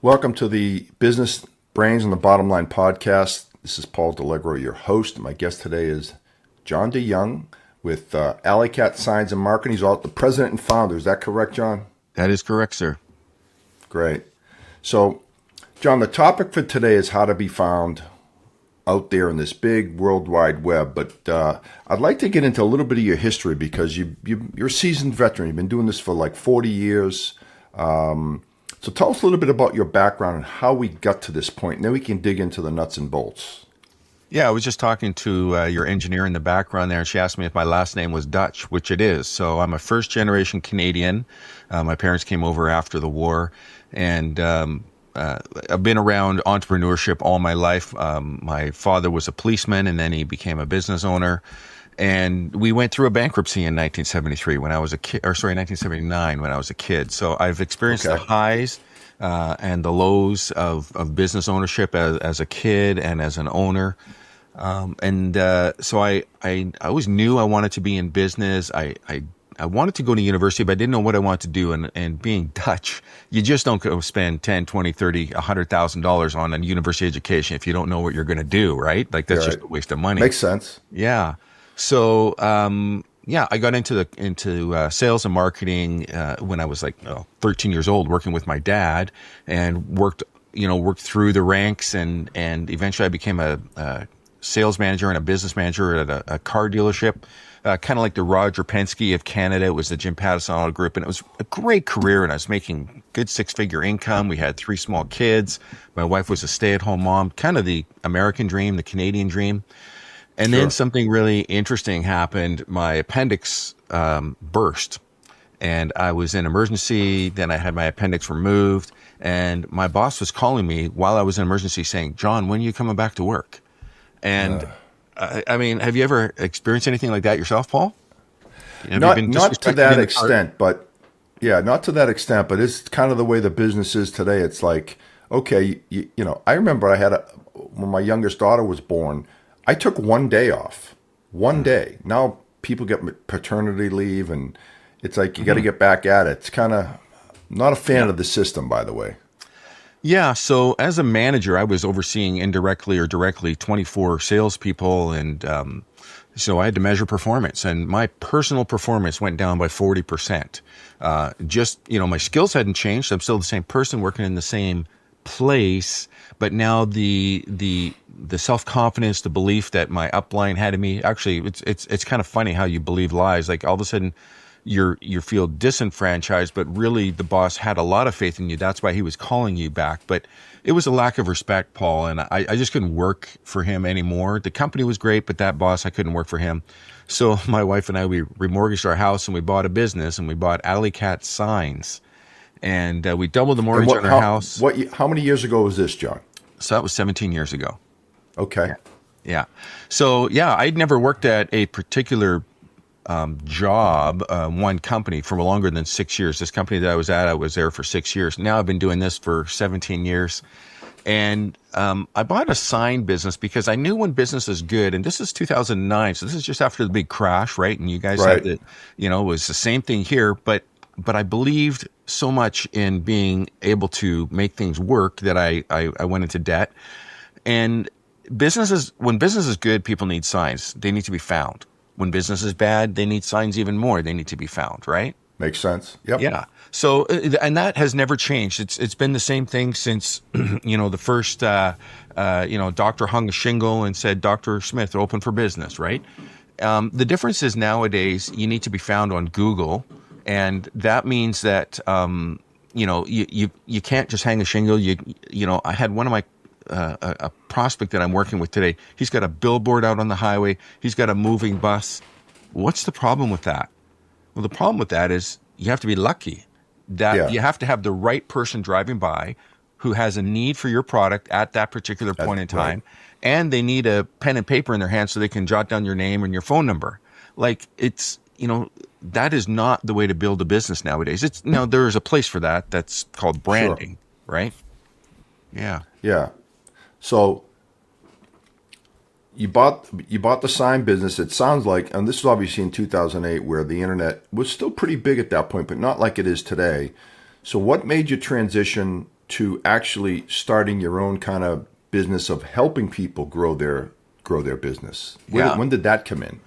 Welcome to the Business Brains and the Bottom Line podcast. This is Paul DeLegro, your host. My guest today is John de Jong with Alleycat Signs and Marketing. He's the president and founder. Is that correct, John? That is correct, sir. Great. So, John, the topic for today is how to be found out there in this big worldwide web. But I'd like to get into a little bit of your history because you're a seasoned veteran. You've been doing this for like 40 years. So tell us a little bit about your background and how we got to this point, and then we can dig into the nuts and bolts. Yeah, I was just talking to your engineer in the background there, and she asked me if my last name was Dutch, which it is. So I'm a first-generation Canadian. My parents came over after the war, and I've been around entrepreneurship all my life. My father was a policeman, and then he became a business owner. And we went through a bankruptcy in 1973 when I was a kid, 1979 when I was a kid. So I've experienced the highs and the lows of business ownership as a kid and as an owner. So I always knew I wanted to be in business. I wanted to go to university, but I didn't know what I wanted to do. And being Dutch, you just don't go spend 10, 20, 30, $100,000 on a university education if you don't know what you're going to do, right? Like that's just a waste of money. Makes sense. Yeah. So, I got into sales and marketing when I was like 13 years old, working with my dad, and worked through the ranks, and eventually I became a sales manager and a business manager at a car dealership, kind of like the Roger Penske of Canada. It was the Jim Pattison Auto Group, and it was a great career, and I was making good six-figure income. We had 3 small kids. My wife was a stay-at-home mom, kind of the American dream, the Canadian dream. And then something really interesting happened. My appendix burst, and I was in emergency. Then I had my appendix removed, and my boss was calling me while I was in emergency saying, "John, when are you coming back to work?" And I mean, have you ever experienced anything like that yourself, Paul? Not to that extent, but not to that extent. But it's kind of the way the business is today. It's like, okay, I remember when my youngest daughter was born, I took 1 day off. 1 day. Now people get paternity leave, and it's like you got to get back at it. It's kind of not a fan of the system, by the way. Yeah. So as a manager, I was overseeing indirectly or directly 24 salespeople, and so I had to measure performance, and my personal performance went down by 40%. My skills hadn't changed. I'm still the same person working in the same place, but now the self-confidence, the belief that my upline had in me, actually it's kind of funny how you believe lies. Like all of a sudden you feel disenfranchised, but really the boss had a lot of faith in you. That's why he was calling you back. But it was a lack of respect, Paul, and I just couldn't work for him anymore. The company was great, but that boss, I couldn't work for him. So my wife and I, we remortgaged our house, and we bought a business, and we bought Alleycat Signs. And we doubled the mortgage on our house. How many years ago was this, John? So that was 17 years ago. Okay. Yeah. So, I'd never worked at a particular job, one company, for longer than 6 years. This company that I was at, I was there for 6 years. Now I've been doing this for 17 years. And I bought a sign business because I knew when business is good, and this is 2009, so this is just after the big crash, right? And you guys had it was the same thing here, but I believed so much in being able to make things work that I went into debt. And when business is good, people need signs. They need to be found. When business is bad, they need signs even more. They need to be found, right? Makes sense. Yep. Yeah. So, and that has never changed. It's been the same thing since, the first, doctor hung a shingle and said, "Dr. Smith, open for business," right? The difference is nowadays you need to be found on Google. And that means that, you can't just hang a shingle. I had one of my, a prospect that I'm working with today. He's got a billboard out on the highway. He's got a moving bus. What's the problem with that? Well, the problem with that is you have to be lucky that you have to have the right person driving by who has a need for your product at that particular point in time. Right. And they need a pen and paper in their hand so they can jot down your name and your phone number. Like it's that is not the way to build a business nowadays. It's there is a place for that. That's called Sure. branding, right? Yeah. Yeah. So you bought the sign business. It sounds like, and this was obviously in 2008, where the internet was still pretty big at that point, but not like it is today. So what made you transition to actually starting your own kind of business of helping people grow their business? Yeah. When did that come in?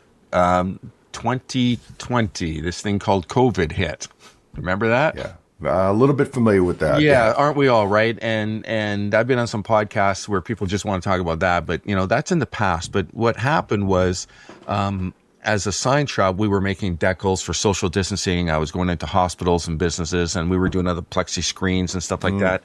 2020, this thing called COVID hit. Remember that? Yeah. A little bit familiar with that. Yeah, Yeah. aren't we all, right? And I've been on some podcasts where people just want to talk about that, but that's in the past. But what happened was, as a sign shop, we were making decals for social distancing. I was going into hospitals and businesses, and we were doing other plexi screens and stuff like that.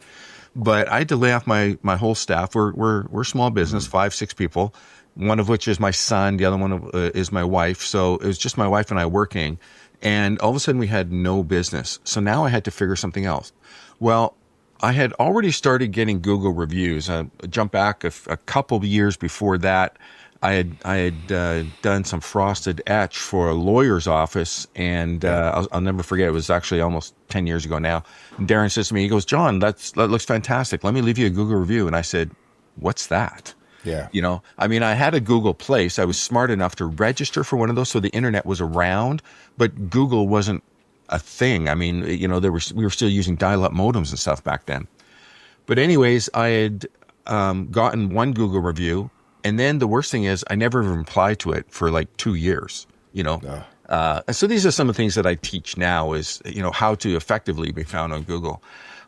But I had to lay off my whole staff. We're small business, 5-6 people. One of which is my son. The other one is my wife. So it was just my wife and I working. And all of a sudden we had no business. So now I had to figure something else. Well, I had already started getting Google reviews. Jump back a couple of years before that. I had done some frosted etch for a lawyer's office, and I'll never forget. It was actually almost 10 years ago now. And Darren says to me, he goes, "John, that looks fantastic. Let me leave you a Google review." And I said, "What's that?" Yeah. I mean, I had a Google Place. I was smart enough to register for one of those, so the internet was around, but Google wasn't a thing. I mean, we were still using dial-up modems and stuff back then. But anyways, I had gotten one Google review, and then the worst thing is I never even replied to it for like 2 years. And so these are some of the things that I teach now is how to effectively be found on Google.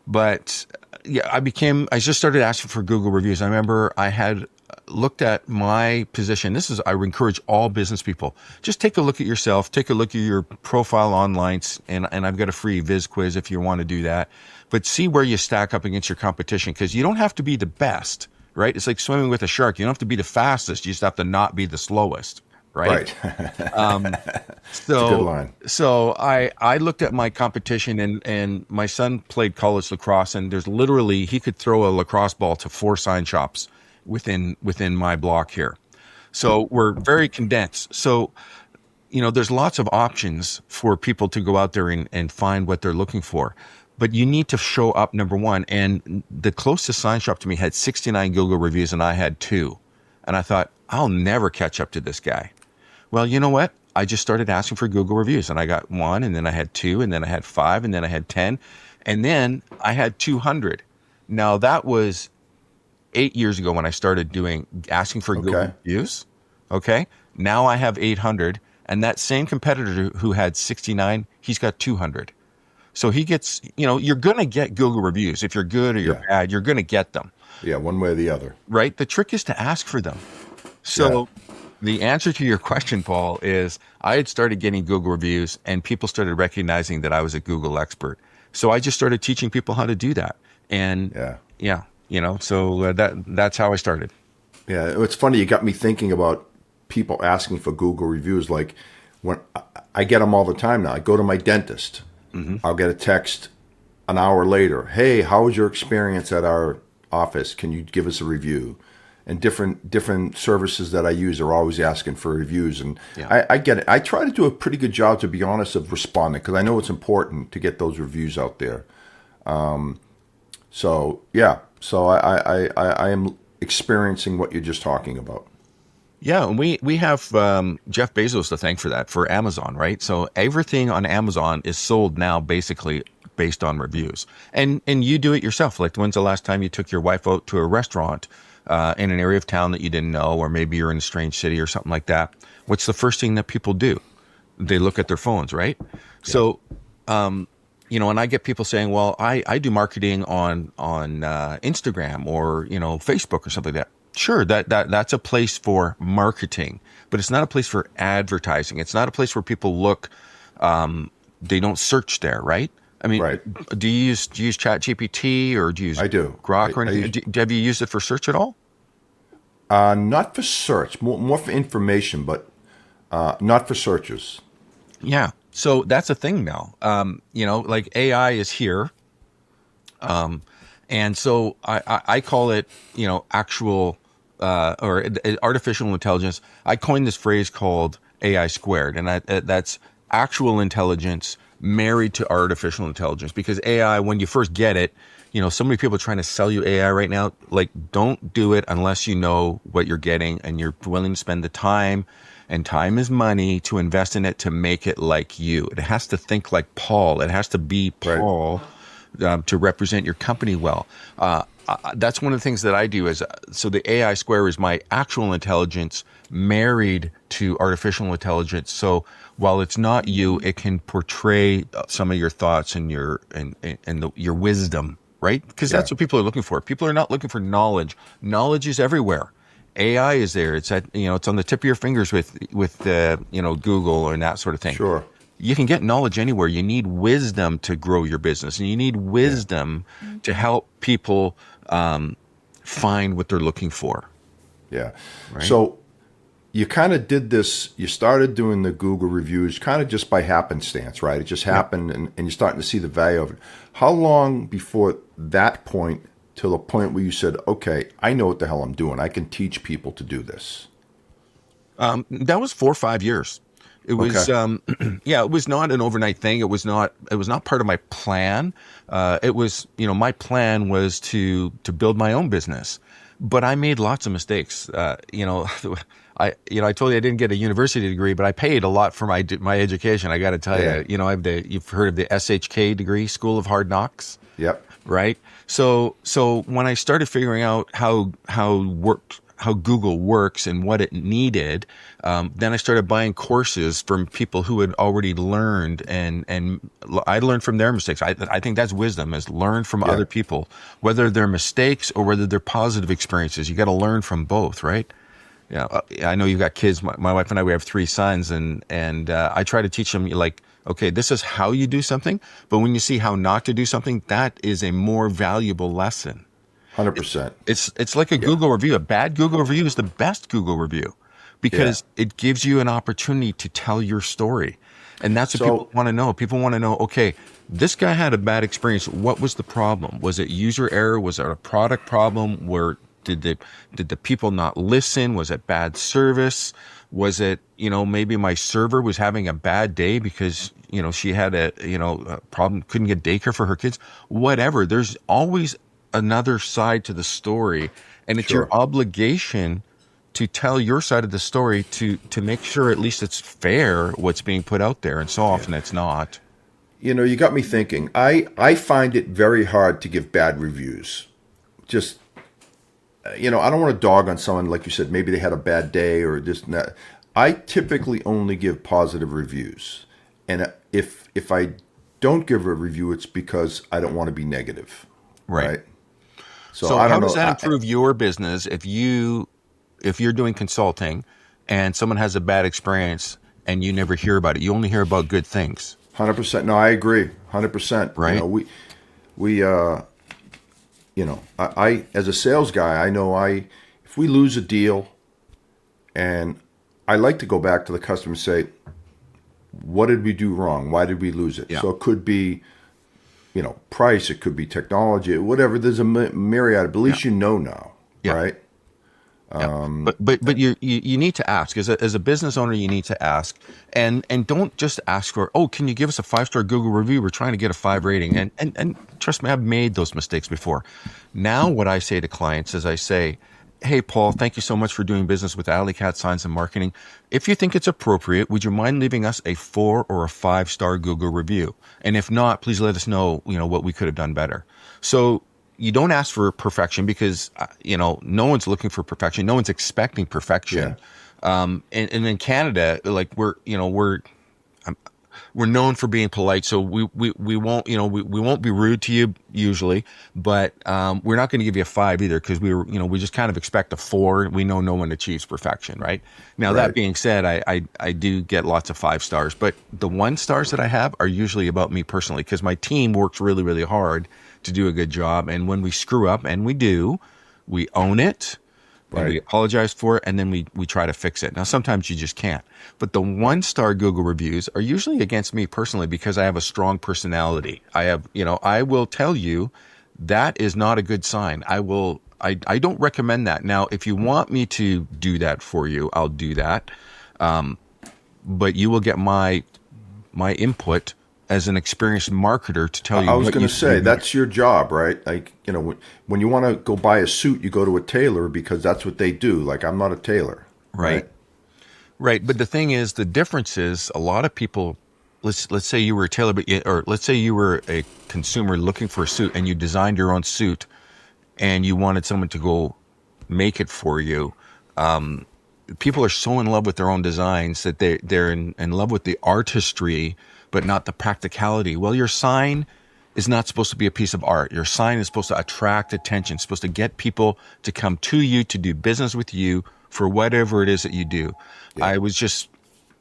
But yeah, I just started asking for Google reviews. I remember I had looked at my position. I would encourage all business people, just take a look at yourself, take a look at your profile online, and I've got a free Viz quiz if you want to do that. But see where you stack up against your competition, because you don't have to be the best, right? It's like swimming with a shark. You don't have to be the fastest. You just have to not be the slowest, right? That's a good line. So I looked at my competition, and my son played college lacrosse, and there's literally, he could throw a lacrosse ball to 4 sign shops within my block here. So we're very condensed. So, there's lots of options for people to go out there and find what they're looking for. But you need to show up, number one. And the closest sign shop to me had 69 Google reviews, and I had 2. And I thought, I'll never catch up to this guy. Well, you know what? I just started asking for Google reviews, and I got 1, and then I had 2, and then I had 5, and then I had 10, and then I had 200. Now that was 8 years ago when I started asking for Google reviews. Okay. Now I have 800, and that same competitor who had 69, he's got 200. So he gets, you're going to get Google reviews. If you're good or you're bad, you're going to get them. Yeah. One way or the other. Right. The trick is to ask for them. So the answer to your question, Paul, is I had started getting Google reviews, and people started recognizing that I was a Google expert. So I just started teaching people how to do that. And so that's how I started. Yeah, it's funny. You got me thinking about people asking for Google reviews. Like when I get them all the time now. I go to my dentist. Mm-hmm. I'll get a text an hour later. Hey, how was your experience at our office? Can you give us a review? And different services that I use are always asking for reviews. And I get it. I try to do a pretty good job, to be honest, of responding, because I know it's important to get those reviews out there. So I am experiencing what you're just talking about. Yeah, and we have Jeff Bezos to thank for that, for Amazon, right? So everything on Amazon is sold now basically based on reviews. And you do it yourself. Like, when's the last time you took your wife out to a restaurant in an area of town that you didn't know, or maybe you're in a strange city or something like that? What's the first thing that people do? They look at their phones, right? Yeah. So, and I get people saying, well, I do marketing on Instagram or, Facebook or something like that. Sure, that's a place for marketing, but it's not a place for advertising. It's not a place where people look, they don't search there, right? I mean, do you use ChatGPT, or do you use Grok or anything? Have you used it for search at all? Not for search, more for information, but not for searches. Yeah. So that's a thing now. Like AI is here. And so I call it, actual, or artificial intelligence. I coined this phrase called AI squared, and that's actual intelligence married to artificial intelligence. Because AI, when you first get it, so many people are trying to sell you AI right now. Like, don't do it unless you know what you're getting and you're willing to spend the time, and time is money, to invest in it to make it like you. It has to think like Paul. It has to be Right. Paul, to represent your company well. That's one of the things that I do is, so the AI square is my actual intelligence married to artificial intelligence. So while it's not you, it can portray some of your thoughts and your wisdom, right? Because Yeah. that's what people are looking for. People are not looking for knowledge. Knowledge is everywhere. AI is there. It's it's on the tip of your fingers with Google and that sort of thing. Sure. You can get knowledge anywhere. You need wisdom to grow your business, and you need Yeah. wisdom to help people find what they're looking for. Yeah. Right? So you kind of did this, you started doing the Google reviews kind of just by happenstance, right? It just Yep. happened, and you're starting to see the value of it. How long before that point till the point where you said, okay, I know what the hell I'm doing. I can teach people to do this? That was 4 or 5 years. It Okay. was, yeah, it was not an overnight thing. It was not part of my plan. It was, my plan was to build my own business, but I made lots of mistakes. I told you I didn't get a university degree, but I paid a lot for my education. I got to tell Yeah. you, you've heard of the SHK degree, School of Hard Knocks, Yep. right? So when I started figuring out how Google works and what it needed, then I started buying courses from people who had already learned, and I learned from their mistakes. I think that's wisdom, is learn from Yeah. other people, whether they're mistakes or whether they're positive experiences. You got to learn from both, right? Yeah, I know you've got kids. My wife and I, we have 3 sons, and I try to teach them, like, okay, this is how you do something, but when you see how not to do something, that is a more valuable lesson. 100%. It's like a Yeah. Google review. A bad Google review is the best Google review, Yeah. because it gives you an opportunity to tell your story, and that's what people So, want to know. People want to know, okay, this guy had a bad experience. What was the problem? Was it user error? Was it a product problem? Where did the people not listen? Was it bad service? Was it, maybe my server was having a bad day because, she had a problem, couldn't get daycare for her kids? Whatever. There's always another side to the story, and it's your sure. obligation to tell your side of the story, to make sure at least it's fair what's being put out there, and so Yeah. often it's not. You got me thinking. I find it very hard to give bad reviews. Just, I don't want to dog on someone, like you said, maybe they had a bad day or this and that. I typically only give positive reviews. And if I don't give a review, it's because I don't want to be negative, Right. right? So So I how don't does know. that improve your business if you're doing consulting and someone has a bad experience and you never hear about it? You only hear about good things, 100%. No, I agree. 100%. right? We I as a sales guy, I know if we lose a deal, and I like to go back to the customer and say, what did we do wrong? Why did we lose it? Yeah. So it could be, price, it could be technology, whatever. There's a myriad, but at Yeah. least you know now, Yeah. right? Yeah. But you need to ask, as a business owner. You need to ask, and don't just ask for, oh, can you give us a 5-star Google review? We're trying to get a 5 rating, and trust me, I've made those mistakes before. Now what I say to clients is, I say, hey, Paul, thank you so much for doing business with Alley Cat Signs and Marketing. If you think it's appropriate, would you mind leaving us a 4 or a 5-star Google review? And if not, please let us know, what we could have done better. So you don't ask for perfection, because, no one's looking for perfection. No one's expecting Yeah. perfection. And in Canada, like, we're known for being polite, so we won't, we won't be rude to you usually, but we're not going to give you a 5 either, because we just kind of expect a 4. We know no one achieves perfection, right? Now, that Right. being said, I do get lots of 5 stars, but the 1 stars that I have are usually about me personally, because my team works really, really hard to do a good job. And when we screw up, and we do, we own it, and we Right. apologize for it, and then we try to fix it. Now, sometimes you just can't. But the 1-star Google reviews are usually against me personally, because I have a strong personality. I will tell you that is not a good sign. I don't recommend that. Now, if you want me to do that for you, I'll do that. But you will get my my input as an experienced marketer to tell I you was what going you to should do say better. that's your job, right? Like, when you want to go buy a suit, you go to a tailor because that's what they do. Like, I'm not a tailor, Right. right? Right. But the thing is, the difference is a lot of people, let's say you were a tailor, or let's say you were a consumer looking for a suit and you designed your own suit and you wanted someone to go make it for you. People are so in love with their own designs that they're in love with the artistry, but not the practicality. Well, your sign is not supposed to be a piece of art. Your sign is supposed to attract attention, it's supposed to get people to come to you to do business with you for whatever it is that you do. Yeah. I was just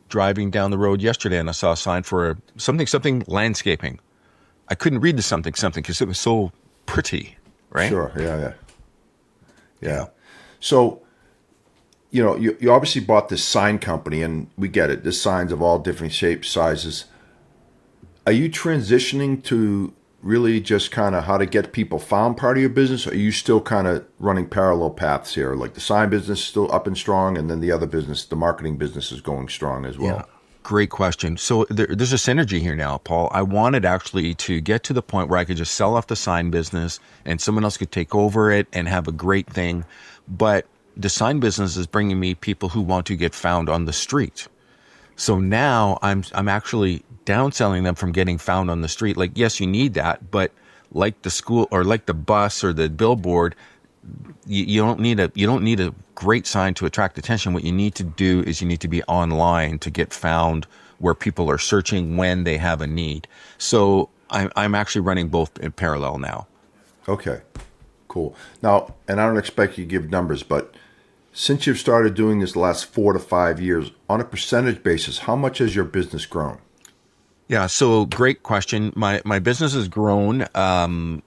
driving down the road yesterday and I saw a sign for something landscaping. I couldn't read the something because it was so pretty, right? Sure. Yeah. Yeah. Yeah. Yeah. So, you obviously bought this sign company, and we get it. There's signs of all different shapes, sizes. Are you transitioning to really just kind of how to get people found part of your business? Or are you still kind of running parallel paths here? Like the sign business is still up and strong, and then the other business, the marketing business, is going strong as Yeah. well. Great question. So there's a synergy here now, Paul. I wanted actually to get to the point where I could just sell off the sign business and someone else could take over it and have a great thing. But the sign business is bringing me people who want to get found on the street. So now I'm actually downselling them from getting found on the street. Like, yes, you need that, but like the school or like the bus or the billboard, you don't need a great sign to attract attention. What you need to do is you need to be online to get found where people are searching when they have a need. So I'm actually running both in parallel now. Okay, cool. Now, and I don't expect you to give numbers, but since you've started doing this the last 4 to 5 years, on a percentage basis, how much has your business grown? Yeah, so great question. My business has grown. I've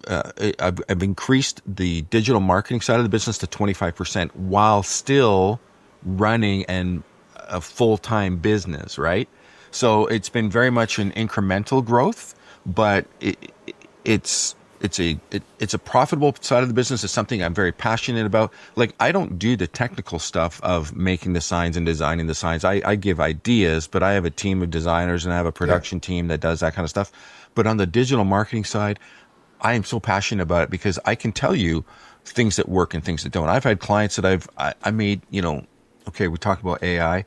increased the digital marketing side of the business to 25% while still running a full-time business, right? So it's been very much an incremental growth, but it's a profitable side of the business. It's something I'm very passionate about. Like, I don't do the technical stuff of making the signs and designing the signs. I give ideas, but I have a team of designers and I have a Yeah. production team that does that kind of stuff. But on the digital marketing side, I am so passionate about it because I can tell you things that work and things that don't. I've had clients that I made, okay, we talk about AI.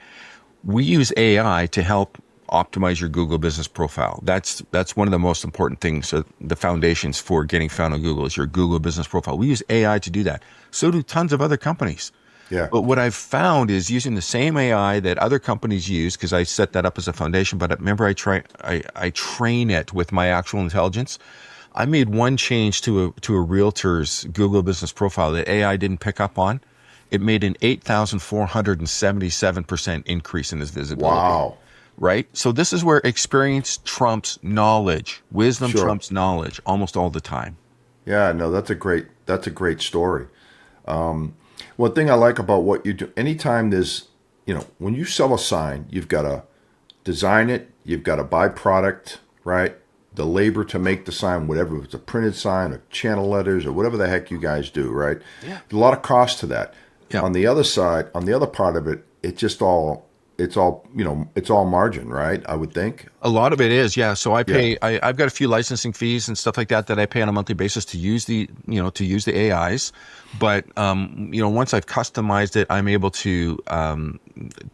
We use AI to help optimize your Google business profile. That's one of the most important things. So the foundations for getting found on Google is your Google business profile. We use AI to do that. So do tons of other companies. Yeah. But what I've found is using the same AI that other companies use, because I set that up as a foundation. But remember, I train it with my actual intelligence. I made one change to a realtor's Google business profile that AI didn't pick up on. It made an 8,477% increase in his visibility. Wow. Right? So this is where experience trumps knowledge, wisdom Sure. trumps knowledge almost all the time. Yeah, no, that's a great story. One thing I like about what you do, anytime there's, when you sell a sign, you've got to design it, you've got to buy product, right? The labor to make the sign, whatever, if it's a printed sign or channel letters or whatever the heck you guys do, right? Yeah. There's a lot of cost to that. Yeah. On the other side, on the other part of it, it's all margin, right? I would think. A lot of it is, yeah. So Yeah. I've got a few licensing fees and stuff like that I pay on a monthly basis to use the AIs. But, once I've customized it, I'm able to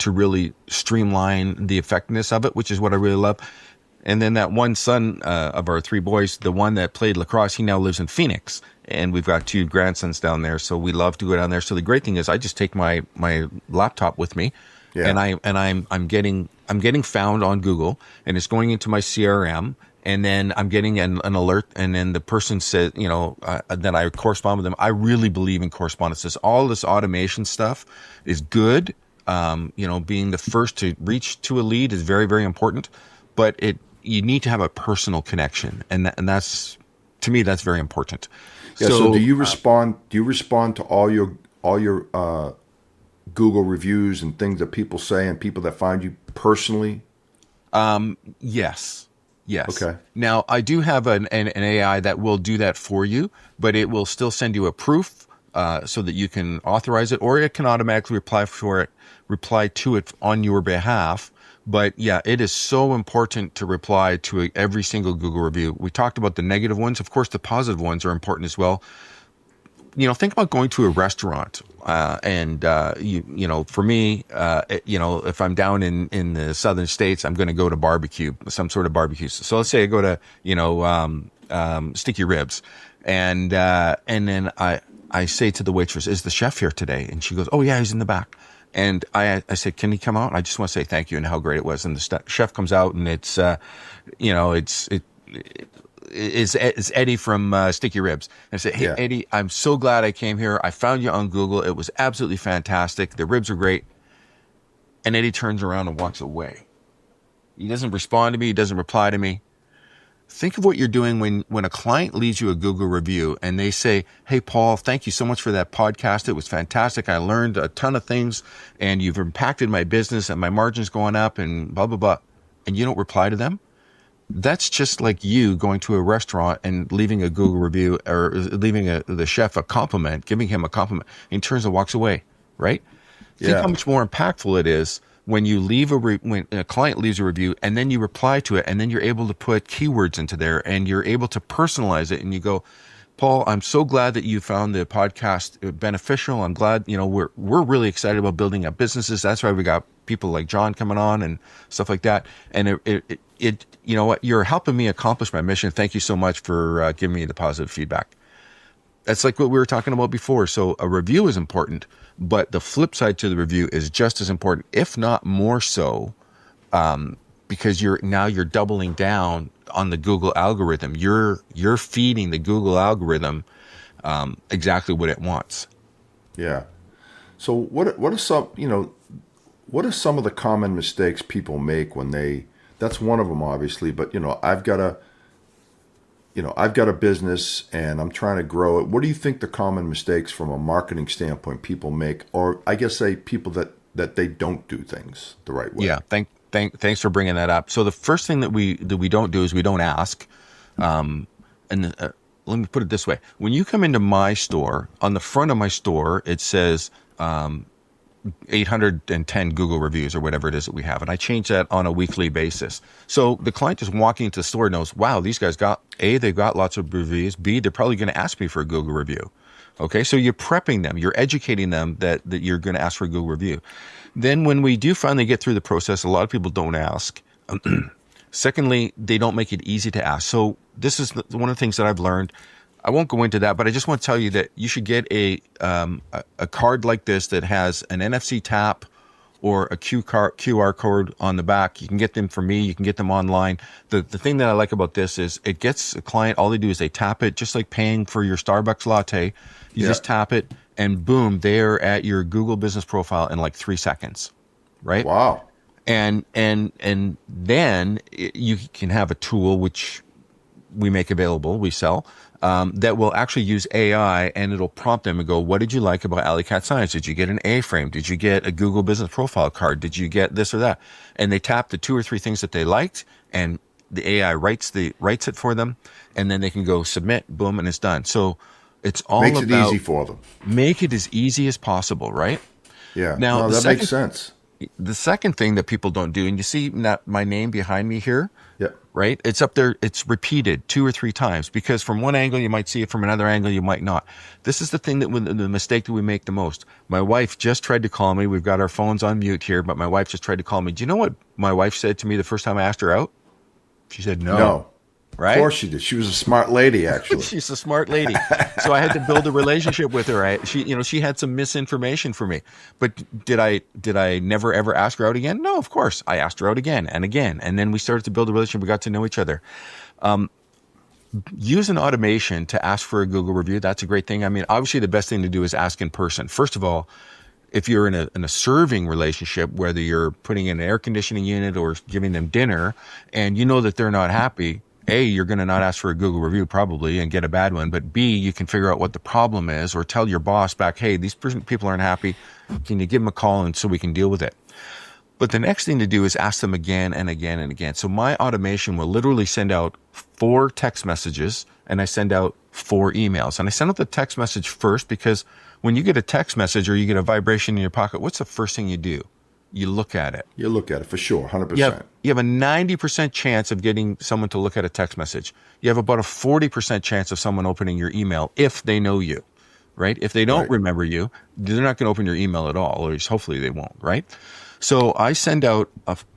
really streamline the effectiveness of it, which is what I really love. And then that one son of our three boys, the one that played lacrosse, he now lives in Phoenix, and we've got two grandsons down there. So we love to go down there. So the great thing is, I just take my laptop with me, Yeah. and I'm getting found on Google, and it's going into my CRM, and then I'm getting an alert, and then the person said, then I correspond with them. I really believe in correspondences. All this automation stuff is good. Being the first to reach to a lead is very, very important, but you need to have a personal connection, and that's, to me, that's very important. Yeah. So do So you respond? Do you respond to all your Google reviews and things that people say and people that find you personally? yes, yes. Okay. Now I do have an AI that will do that for you, but it will still send you a proof so that you can authorize it, or it can automatically reply to it on your behalf But yeah, it is so important to reply to every single Google review. We talked about the negative ones. Of course, the positive ones are important as well. Think about going to a restaurant, for me, if I'm down in the southern states, I'm going to go to barbecue, some sort of barbecue. So let's say I go to, Sticky Ribs, and then I say to the waitress, "Is the chef here today?" And she goes, "Oh yeah, he's in the back." And I said, "Can he come out? I just want to say thank you and how great it was." And the chef comes out, and it's Eddie from Sticky Ribs. And I said, "Hey, Yeah. Eddie, I'm so glad I came here. I found you on Google. It was absolutely fantastic. The ribs are great." And Eddie turns around and walks away. He doesn't respond to me. He doesn't reply to me. Think of what you're doing when a client leaves you a Google review and they say, "Hey, Paul, thank you so much for that podcast. It was fantastic. I learned a ton of things and you've impacted my business and my margins going up and blah, blah, blah." And you don't reply to them. That's just like you going to a restaurant and leaving a Google review or leaving the chef a compliment, giving him a compliment. And he turns and walks away, right? Think how Yeah. much more impactful it is when you leave when a client leaves a review and then you reply to it and then you're able to put keywords into there and you're able to personalize it and you go, "Paul, I'm so glad that you found the podcast beneficial. I'm glad, we're really excited about building up businesses. That's why we got people like John coming on and stuff like that. And you know what? You're helping me accomplish my mission. Thank you so much for giving me the positive feedback." That's like what we were talking about before. So a review is important, but the flip side to the review is just as important, if not more so, because you're doubling down on the Google algorithm. You're feeding the Google algorithm exactly what it wants. Yeah. So what are some of the common mistakes people make when that's one of them obviously, but I've got a business and I'm trying to grow it. What do you think the common mistakes from a marketing standpoint people make, or I guess say people that they don't do things the right way? Yeah. Thanks for bringing that up. So the first thing that we don't do is we don't ask. And let me put it this way: when you come into my store, on the front of my store, it says 810 Google reviews or whatever it is that we have. And I change that on a weekly basis. So the client just walking into the store knows, wow, these guys they've got lots of reviews. B, they're probably going to ask me for a Google review. Okay. So you're prepping them, you're educating them that you're going to ask for a Google review. Then when we do finally get through the process, a lot of people don't ask. Secondly, they don't make it easy to ask. So this is one of the things that I've learned. I won't go into that, but I just want to tell you that you should get a card like this that has an NFC tap or a QR code on the back. You can get them from me. You can get them online. The thing that I like about this is it gets a client, all they do is they tap it, just like paying for your Starbucks latte. You just tap it and boom, they're at your Google business profile in like 3 seconds, right? Wow. And then you can have a tool which we make available, we sell, that will actually use AI, and it'll prompt them and go, "What did you like about Alley Cat Science? Did you get an A-frame? Did you get a Google business profile card? Did you get this or that?" And they tap the 2 or 3 things that they liked, and the AI writes it for them, and then they can go submit, boom, and it's done. So it's all Makes it about easy for them. make it as easy as possible, right? Yeah. Now, No, that makes sense. the second thing that people don't do, and you see my name behind me here, Yeah. right? It's up there. It's repeated 2 or 3 times because from one angle you might see it, from another angle you might not. This is the thing the mistake that we make the most. My wife just tried to call me. We've got our phones on mute here, but my wife just tried to call me. Do you know what my wife said to me the first time I asked her out? She said no. No. Right? Of course she did. She was a smart lady, actually. She's a smart lady. So I had to build a relationship with her. She had some misinformation for me. But did I never ever ask her out again? No, of course. I asked her out again and again. And then we started to build a relationship. We got to know each other. Use an automation to ask for a Google review. That's a great thing. I mean, obviously the best thing to do is ask in person. First of all, if you're in a serving relationship, whether you're putting in an air conditioning unit or giving them dinner, and you know that they're not happy, A, you're going to not ask for a Google review probably and get a bad one. But B, you can figure out what the problem is or tell your boss back, "Hey, these people aren't happy. Can you give them a call and so we can deal with it?" But the next thing to do is ask them again and again and again. So my automation will literally send out 4 text messages and I send out 4 emails. And I send out the text message first because when you get a text message or you get a vibration in your pocket, what's the first thing you do? you look at it. You look at it for sure, You have 100%. you have a 90% chance of getting someone to look at a text message. You have about a 40% chance of someone opening your email if they know you, right? If they don't Right. remember you, they're not going to open your email at all, or at least hopefully they won't, right? So I send out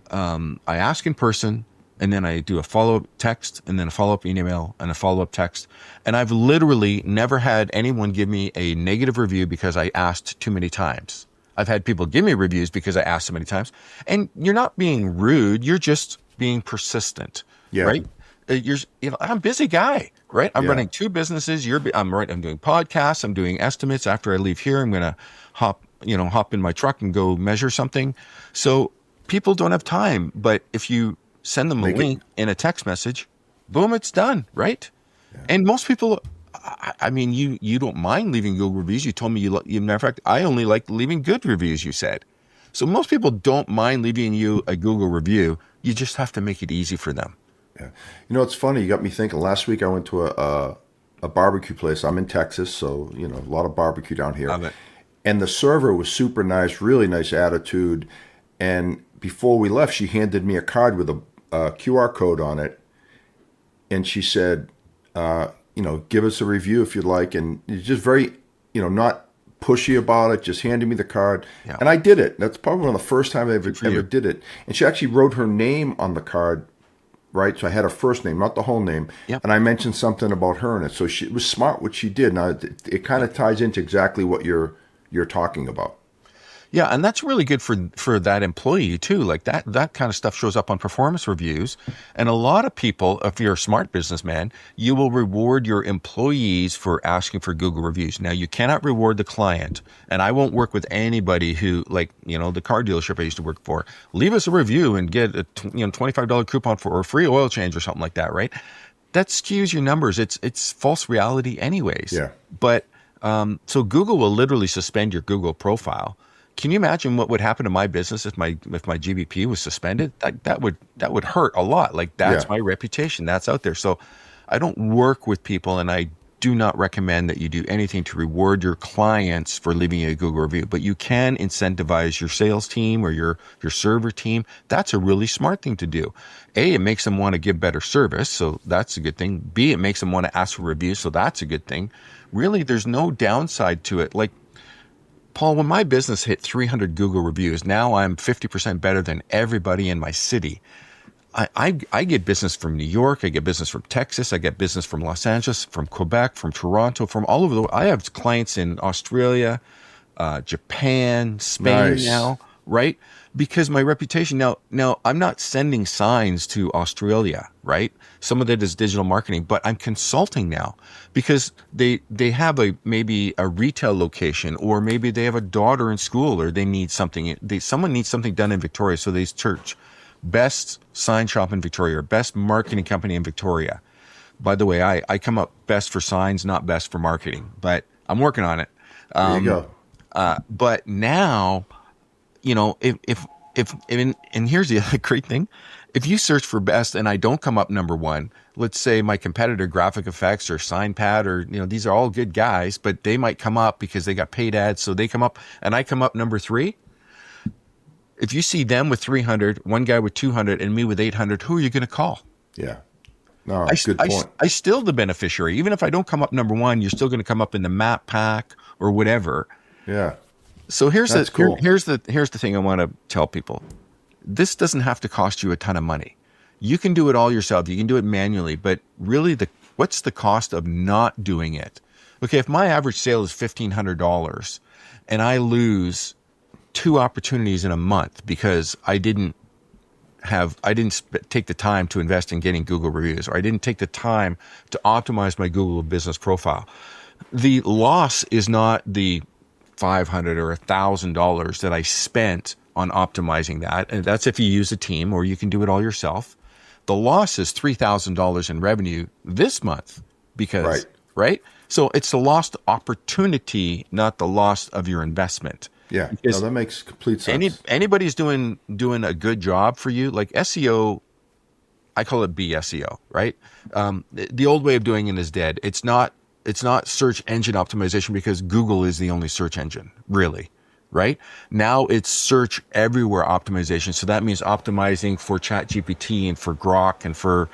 I ask in person, and then I do a follow-up text, and then a follow-up email, and a follow-up text. And I've literally never had anyone give me a negative review because I asked too many times. I've had people give me reviews because I asked so many times. And you're not being rude, you're just being persistent, Yeah. right? I'm a busy guy, right? I'm Yeah. running two businesses. I'm doing podcasts. I'm doing estimates. After I leave here, I'm going to hop in my truck and go measure something. So people don't have time. But if you send them a Make it. link in a text message, boom, it's done, right? And most people, I mean, you don't mind leaving Google reviews. You told me matter of fact, I only like leaving good reviews, you said. So most people don't mind leaving you a Google review. You just have to make it easy for them. Yeah. You know, it's funny. You got me thinking. Last week I went to a barbecue place. I'm in Texas, so, you know, a lot of barbecue down here. Love it. And the server was super nice, really nice attitude. And before we left, she handed me a card with a QR code on it. And she said, give us a review if you'd like. And it's just very, not pushy about it, just handed me the card. Yeah. And I did it. That's probably one of the first time I ever you. did it. And she actually wrote her name on the card, right? So I had her first name, not the whole name. Yep. And I mentioned something about her in it. So it was smart what she did. Now, it kind of ties into exactly what you're talking about. Yeah, and that's really good for that employee too. Like that kind of stuff shows up on performance reviews. And a lot of people, if you're a smart businessman, you will reward your employees for asking for Google reviews. Now, you cannot reward the client. And I won't work with anybody who, like, the car dealership I used to work for, leave us a review and get a $25 coupon for a free oil change or something like that, right? That skews your numbers. It's false reality anyways. Yeah. But so Google will literally suspend your Google profile. Can you imagine what would happen to my business if my GBP was suspended? That would hurt a lot. Like, that's my reputation. That's out there. So I don't work with people, and I do not recommend that you do anything to reward your clients for leaving you a Google review. But you can incentivize your sales team or your server team. That's a really smart thing to do. A, it makes them want to give better service, so that's a good thing. B, it makes them want to ask for reviews, so that's a good thing. Really, there's no downside to it. Like, Paul, when my business hit 300 Google reviews, now I'm 50% better than everybody in my city. I get business from New York. I get business from Texas. I get business from Los Angeles, from Quebec, from Toronto, from all over the world. I have clients in Australia, Japan, Spain now, right? Because my reputation now I'm not sending signs to Australia, right? Some of that is digital marketing, but I'm consulting now because they have maybe a retail location, or maybe they have a daughter in school, or they need something. Someone needs something done in Victoria, so they search best sign shop in Victoria or best marketing company in Victoria. By the way, I come up best for signs, not best for marketing, but I'm working on it. There you go. But now, if and here's the other great thing. If you search for best and I don't come up number one, let's say my competitor Graphic Effects or SignPad, or, these are all good guys, but they might come up because they got paid ads. So they come up and I come up number 3. If you see them with 300, one guy with 200 and me with 800, who are you going to call? Yeah. No, good point. I still the beneficiary. Even if I don't come up number 1, you're still going to come up in the map pack or whatever. Yeah. So here's cool. here's the thing I want to tell people. This doesn't have to cost you a ton of money. You can do it all yourself. You can do it manually, but really what's the cost of not doing it? Okay, if my average sale is $1,500 and I lose 2 opportunities in a month because I didn't take the time to invest in getting Google reviews, or I didn't take the time to optimize my Google business profile, the loss is not the $500 or $1,000 that I spent on optimizing that. And that's if you use a team, or you can do it all yourself. The loss is $3,000 in revenue this month because, right? So it's the lost opportunity, not the loss of your investment. Yeah, because that makes complete sense. Anybody's doing a good job for you, like SEO, I call it BSEO, right? The old way of doing it is dead. It's not search engine optimization because Google is the only search engine, really, right? Now it's search everywhere optimization. So that means optimizing for ChatGPT and for Grok and for,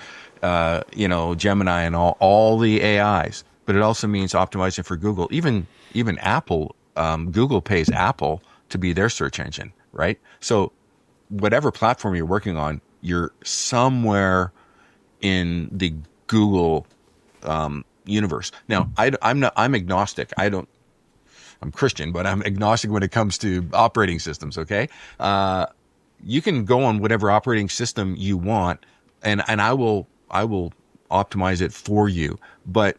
Gemini and all the AIs. But it also means optimizing for Google, even Apple. Google pays Apple to be their search engine, right? So whatever platform you're working on, you're somewhere in the Google universe. Now, I'm agnostic. I'm Christian, but I'm agnostic when it comes to operating systems. Okay. You can go on whatever operating system you want, and I will optimize it for you. But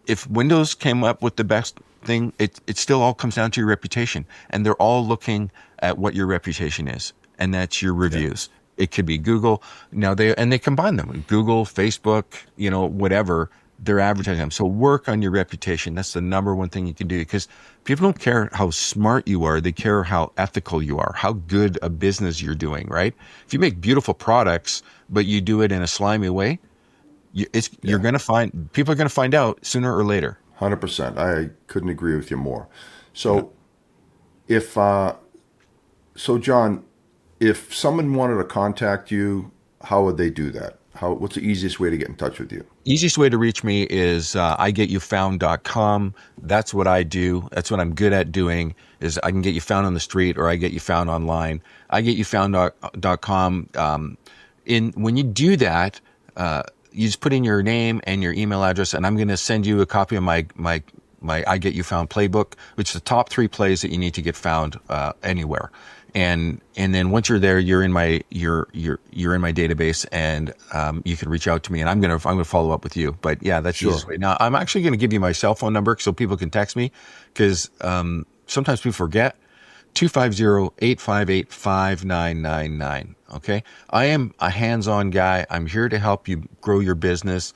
if Windows came up with the best thing, it still all comes down to your reputation, and they're all looking at what your reputation is, and that's your reviews. It could be Google. Now they combine them. Google, Facebook, whatever, they're advertising them. So work on your reputation. That's the number one thing you can do, because people don't care how smart you are. They care how ethical you are, how good a business you're doing, right? If you make beautiful products, but you do it in a slimy way, you're going to find, people are going to find out sooner or later. 100%. I couldn't agree with you more. So if, John, if someone wanted to contact you, how would they do that? What's the easiest way to get in touch with you? Easiest way to reach me is igetYouFound.com. That's what I do. That's what I'm good at doing, is I can get you found on the street, or I get you found online. igetYouFound.com. When you do that, you just put in your name and your email address, and I'm going to send you a copy of my I Get You Found playbook, which is the top 3 plays that you need to get found anywhere. And then once you're there, you're in my database, and you can reach out to me, and I'm gonna follow up with you. But yeah, that's the easiest way. Now, I'm actually gonna give you my cell phone number so people can text me, because sometimes people forget. 250-858-5999. Okay, I am a hands-on guy. I'm here to help you grow your business.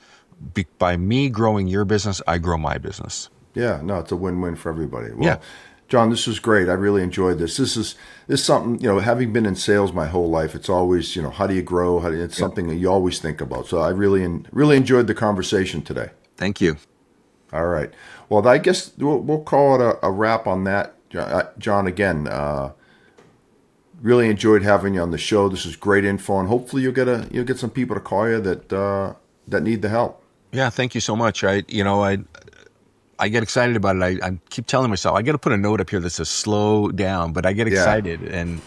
By me growing your business, I grow my business. Yeah, no, it's a win-win for everybody. Well, John, this was great. I really enjoyed this. This is something, having been in sales my whole life, it's always, how do you grow? It's something that you always think about. So I really enjoyed the conversation today. Thank you. All right. Well, I guess we'll call it a wrap on that. John, again, really enjoyed having you on the show. This is great info, and hopefully you'll get some people to call you that need the help. Yeah, thank you so much. I get excited about it. I keep telling myself, I got to put a note up here that says slow down, but I get excited, and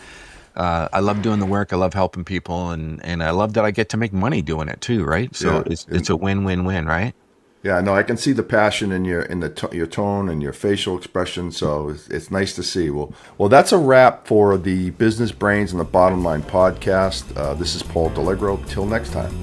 I love doing the work. I love helping people, and I love that I get to make money doing it too, right? So it's a win-win-win, right? Yeah, no, I can see the passion in your tone and your facial expression, so it's nice to see. Well, that's a wrap for the Business Brains and the Bottom Line podcast. This is Paul Delegro. Till next time.